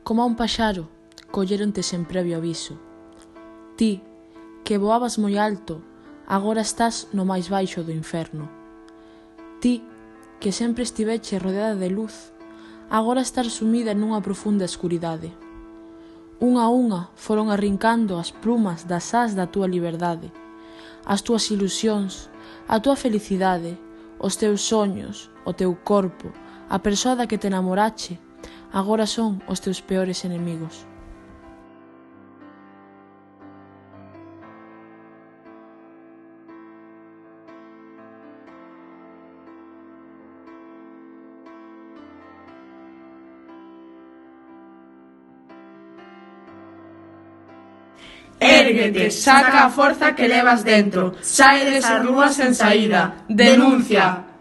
Como a un paxaro, colléronte sen previo aviso. Ti, que voabas moi alto, agora estás no máis baixo do inferno. Ti, que sempre estiveche rodeada de luz, agora estás sumida nunha profunda escuridade. Unha a unha foron arrincando as plumas das ás da túa liberdade, as túas ilusións, a túa felicidade, os teus soños, o teu corpo, a persoa da que te enamorache, agora son os teus peores enemigos. Érguete, saca a forza que levas dentro, sae desas rúas sen saída, denuncia.